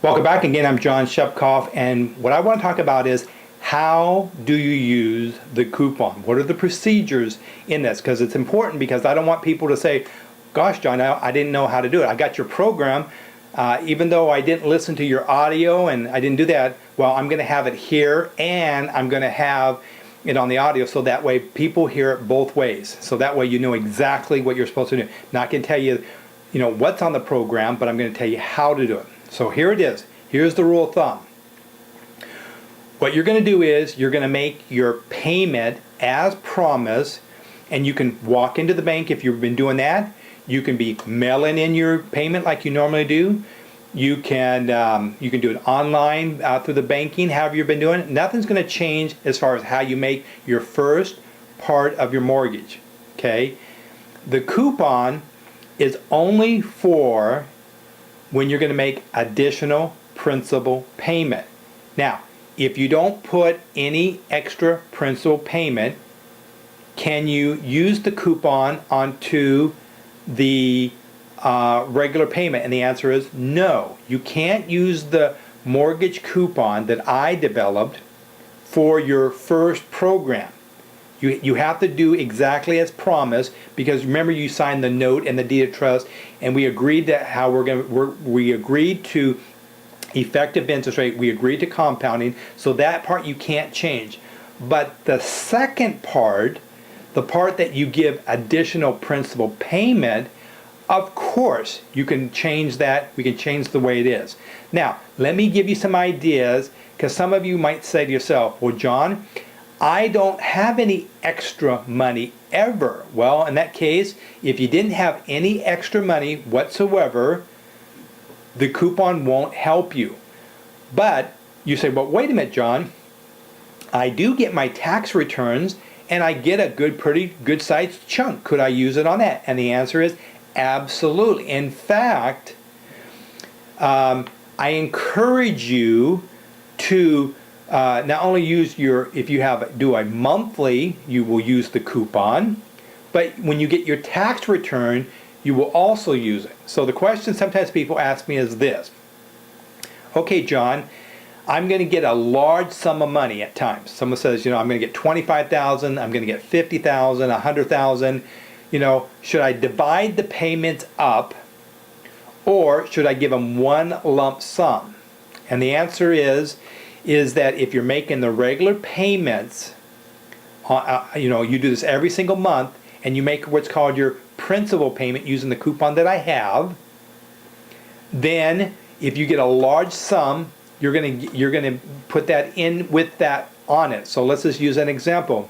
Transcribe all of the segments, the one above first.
Welcome back again. I'm John Shepkoff, and what I want to talk about is how do you use the coupon? What are the procedures in this? Because it's important, because I don't want people to say, gosh, John, I didn't know how to do it. I got your program, even though I didn't listen to your audio and I didn't do that. Well, I'm going to have it here and I'm going to have it on the audio, so that way people hear it both ways. So that way you know exactly what you're supposed to do. Not going to tell you, what's on the program, but I'm going to tell you how to do it. So here it is. Here's the rule of thumb. What you're going to do is you're going to make your payment as promised, and you can walk into the bank if you've been doing that. You can be mailing in your payment like you normally do. You can do it online through the banking, however you've been doing it. Nothing's going to change as far as how you make your first part of your mortgage. Okay? The coupon is only for when you're going to make additional principal payment. Now, if you don't put any extra principal payment, can you use the coupon onto the regular payment? And the answer is no. You can't use the mortgage coupon that I developed for your first program. You have to do exactly as promised, because remember, you signed the note and the deed of trust, and we agreed that how we agreed to effective interest rate, we agreed to compounding, so that part you can't change. But the second part, the part that you give additional principal payment, of course you can change that. We can change the way it is. Now, let me give you some ideas, because some of you might say to yourself, well, John, I don't have any extra money ever. Well, in that case, if you didn't have any extra money whatsoever, the coupon won't help you. But you say, well, wait a minute, John, I do get my tax returns and I get a pretty good sized chunk. Could I use it on that? And the answer is absolutely. In fact, I encourage you to not only use if you do a monthly, you will use the coupon, but when you get your tax return, you will also use it. So the question sometimes people ask me is this: okay, John, I'm going to get a large sum of money at times. Someone says, I'm going to get $25,000, I'm going to get $50,000, $100,000. Should I divide the payments up, or should I give them one lump sum? And the answer is that if you're making the regular payments, you do this every single month, and you make what's called your principal payment using the coupon that I have, then if you get a large sum, you're gonna put that in with that on it. So let's just use an example.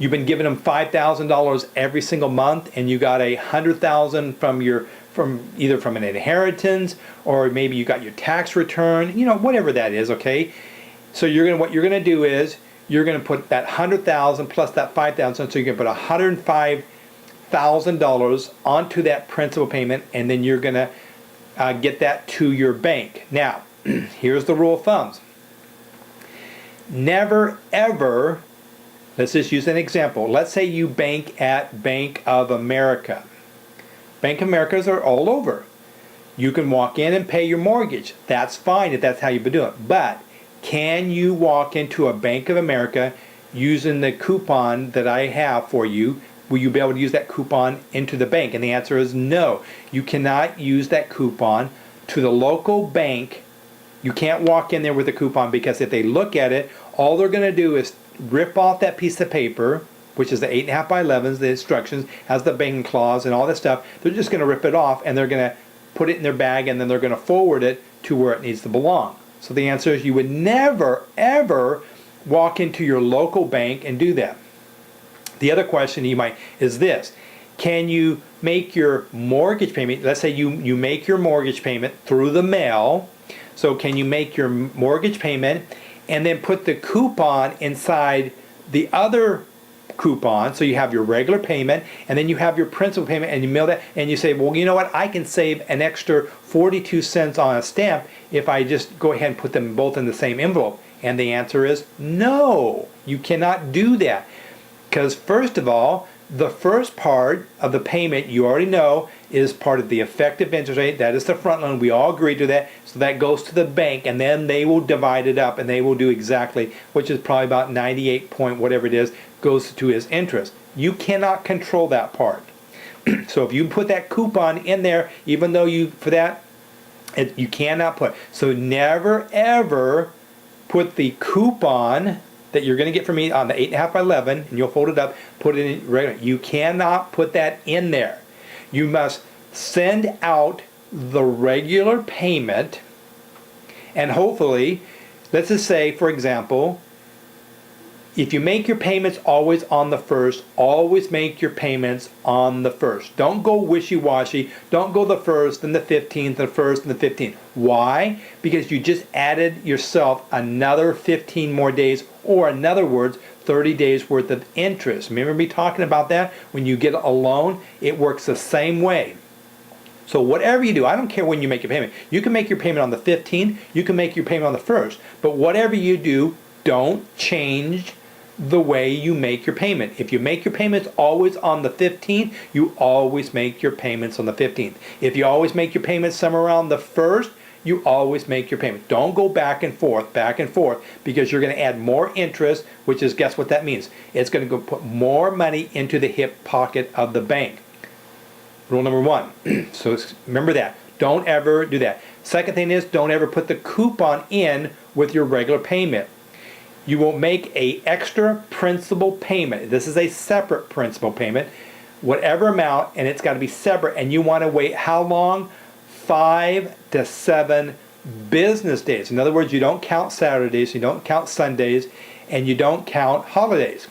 You've been giving them $5,000 every single month, and you got $100,000 from either from an inheritance, or maybe you got your tax return, whatever that is. Okay, so what you're gonna do is you're gonna put that $100,000 plus that $5,000, so you can put $105,000 onto that principal payment, and then you're gonna get that to your bank. Now, here's the rule of thumbs. Never ever, let's just use an example. Let's say you bank at Bank of America. Bank of Americas are all over. You can walk in and pay your mortgage. That's fine if that's how you've been doing it. But can you walk into a Bank of America using the coupon that I have for you? Will you be able to use that coupon into the bank? And the answer is no. You cannot use that coupon to the local bank. You can't walk in there with a coupon, because if they look at it, all they're going to do is rip off that piece of paper, which is the 8.5 by 11s, the instructions, has the banking clause and all that stuff. They're just going to rip it off, and they're going to put it in their bag, and then they're going to forward it to where it needs to belong. So the answer is you would never, ever walk into your local bank and do that. The other question is this: can you make your mortgage payment? Let's say you make your mortgage payment through the mail. So can you make your mortgage payment and then put the coupon inside the other coupon? So you have your regular payment, and then you have your principal payment, and you mail that, and you say, well, you know what, I can save an extra 42 cents on a stamp if I just go ahead and put them both in the same envelope. And the answer is no, you cannot do that. Because first of all, the first part of the payment, you already know, is part of the effective interest rate. That is the front loan. We all agree to that. So that goes to the bank, and then they will divide it up, and they will do exactly, which is probably about 98 point whatever it is, goes to his interest. You cannot control that part. So if you put that coupon in there, even though you cannot put. So never ever put the coupon that you're going to get from me on the 8.5 by 11, and you'll fold it up, put it in regular. You cannot put that in there. You must send out the regular payment, and hopefully, let's just say, for example, if you make your payments always on the first, always make your payments on the first. Don't go wishy-washy. Don't go the first, then the 15th, the first, and the 15th. Why? Because you just added yourself another 15 more days, or in other words, 30 days worth of interest. Remember me talking about that? When you get a loan, it works the same way. So whatever you do, I don't care when you make your payment. You can make your payment on the 15th, you can make your payment on the 1st, but whatever you do, don't change the way you make your payment. If you make your payments always on the 15th, you always make your payments on the 15th. If you always make your payments somewhere around the 1st, you always make your payment. Don't go back and forth, because you're going to add more interest, which is, guess what that means? It's going to go put more money into the hip pocket of the bank. Rule number 1. So remember that. Don't ever do that. Second thing is, don't ever put the coupon in with your regular payment. You will make a extra principal payment. This is a separate principal payment, whatever amount, and it's got to be separate. And you want to wait how long? 5 to 7 business days. In other words, you don't count Saturdays, you don't count Sundays, and you don't count holidays.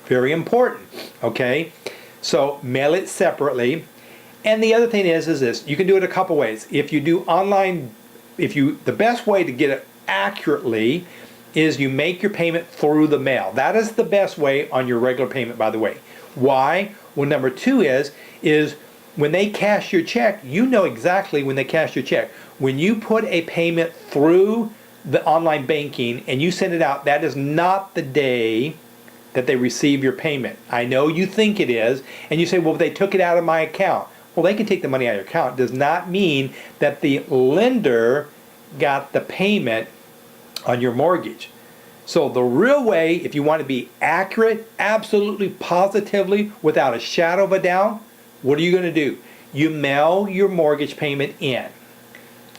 Very important. Okay, so mail it separately. And the other thing is this: you can do it a couple ways. If you do online, the best way to get it accurately is you make your payment through the mail. That is the best way on your regular payment, by the way. Why? Well, number 2 is when they cash your check, you know exactly when they cash your check. When you put a payment through the online banking and you send it out, that is not the day that they receive your payment. I know you think it is, and you say, well, they took it out of my account. Well, they can take the money out of your account. It does not mean that the lender got the payment on your mortgage. So the real way, if you want to be accurate, absolutely positively, without a shadow of a doubt, what are you going to do? You mail your mortgage payment in.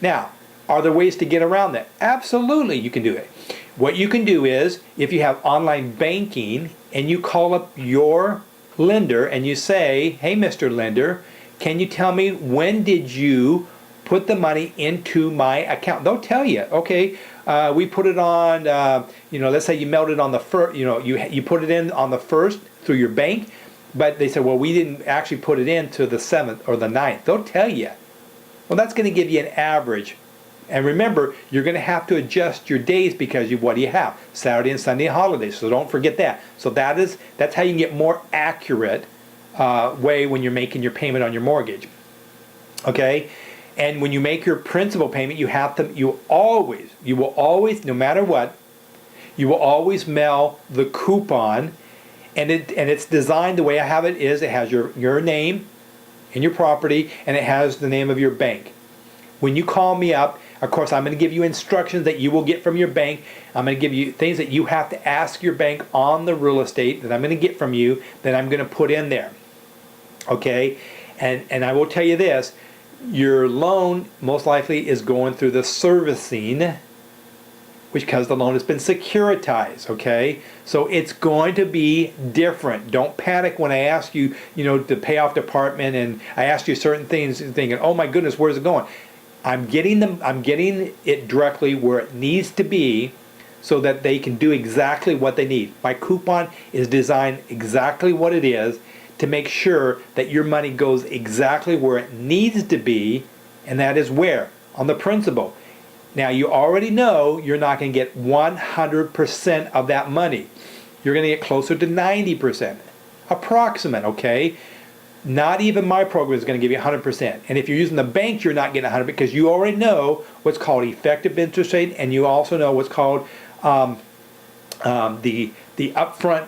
Now, are there ways to get around that? Absolutely, you can do it. What you can do is, if you have online banking and you call up your lender and you say, hey, Mr. Lender, can you tell me when did you put the money into my account? They'll tell you, okay, we put it on, let's say you mailed it on the first, you put it in on the 1st through your bank, but they said, well, we didn't actually put it in to the 7th or the 9th. They'll tell you. Well, that's going to give you an average. And remember, you're going to have to adjust your days because what do you have? Saturday and Sunday holidays, so don't forget that. So that's how you can get more accurate way when you're making your payment on your mortgage. Okay? And when you make your principal payment, you will always, no matter what, you will always mail the coupon, and it's designed the way I have it is it has your name and your property, and it has the name of your bank. When you call me up, of course, I'm going to give you instructions that you will get from your bank. I'm going to give you things that you have to ask your bank on the real estate that I'm going to get from you, that I'm going to put in there. Okay? And I will tell you this, your loan most likely is going through the servicing, because the loan has been securitized, okay? So it's going to be different. Don't panic when I ask you, to pay off the apartment, and I ask you certain things and thinking, oh my goodness, where's it going? I'm getting it directly where it needs to be so that they can do exactly what they need. My coupon is designed exactly what it is to make sure that your money goes exactly where it needs to be, and that is where? On the principal. Now, you already know you're not going to get 100% of that money. You're going to get closer to 90%. Approximate, okay? Not even my program is going to give you 100%. And if you're using the bank, you're not getting 100% because you already know what's called effective interest rate, and you also know what's called the the upfront,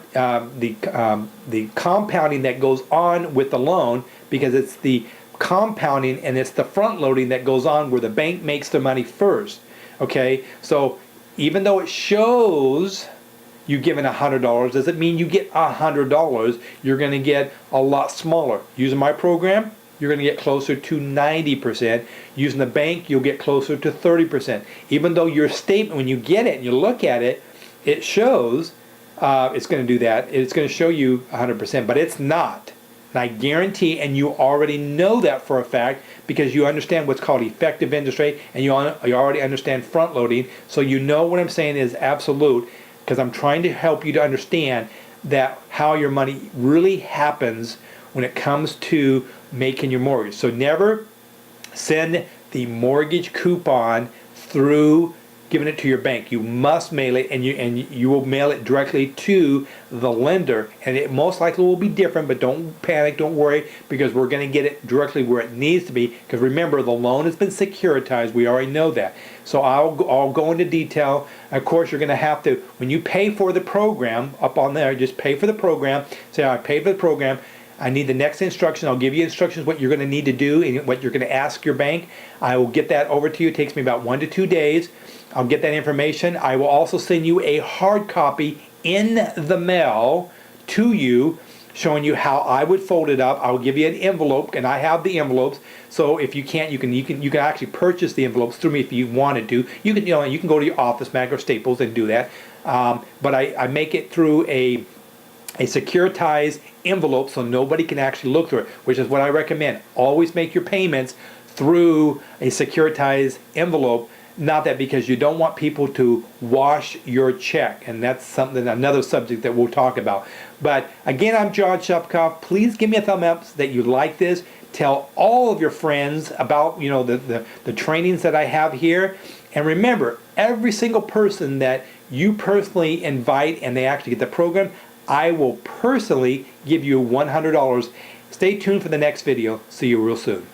the compounding that goes on with the loan, because it's the compounding and it's the front loading that goes on where the bank makes their money first. Okay, so even though it shows you given $100, doesn't mean you get $100. You're going to get a lot smaller. Using my program, you're going to get closer to 90%. Using the bank, you'll get closer to 30%. Even though your statement, when you get it and you look at it, it shows it's going to do that. It's going to show you 100%, but it's not. And I guarantee, and you already know that for a fact, because you understand what's called effective interest rate, and you already understand front loading, so you know what I'm saying is absolute, because I'm trying to help you to understand that how your money really happens when it comes to making your mortgage. So never send the mortgage coupon through giving it to your bank. You must mail it, and you will mail it directly to the lender, and it most likely will be different, but don't panic, don't worry, because we're going to get it directly where it needs to be, because remember, the loan has been securitized. We already know that. So I'll go into detail. Of course, you're going to have to, when you pay for the program, up on there, just pay for the program. Say, I paid for the program. I need the next instruction. I'll give you instructions what you're going to need to do and what you're going to ask your bank. I will get that over to you. It takes me about 1 to 2 days. I'll get that information. I will also send you a hard copy in the mail to you, showing you how I would fold it up. I'll give you an envelope, and I have the envelopes. So if you can't, you can actually purchase the envelopes through me if you wanted to. You can go to your Office Max or Staples and do that. But I make it through a securitized envelope so nobody can actually look through it, which is what I recommend. Always make your payments through a securitized envelope. Not that, because you don't want people to wash your check, and that's another subject that we'll talk about. But again, I'm John Shupkoff. Please give me a thumb up that you like this. Tell all of your friends about the trainings that I have here. And remember, every single person that you personally invite and they actually get the program, I will personally give you $100. Stay tuned for the next video. See you real soon.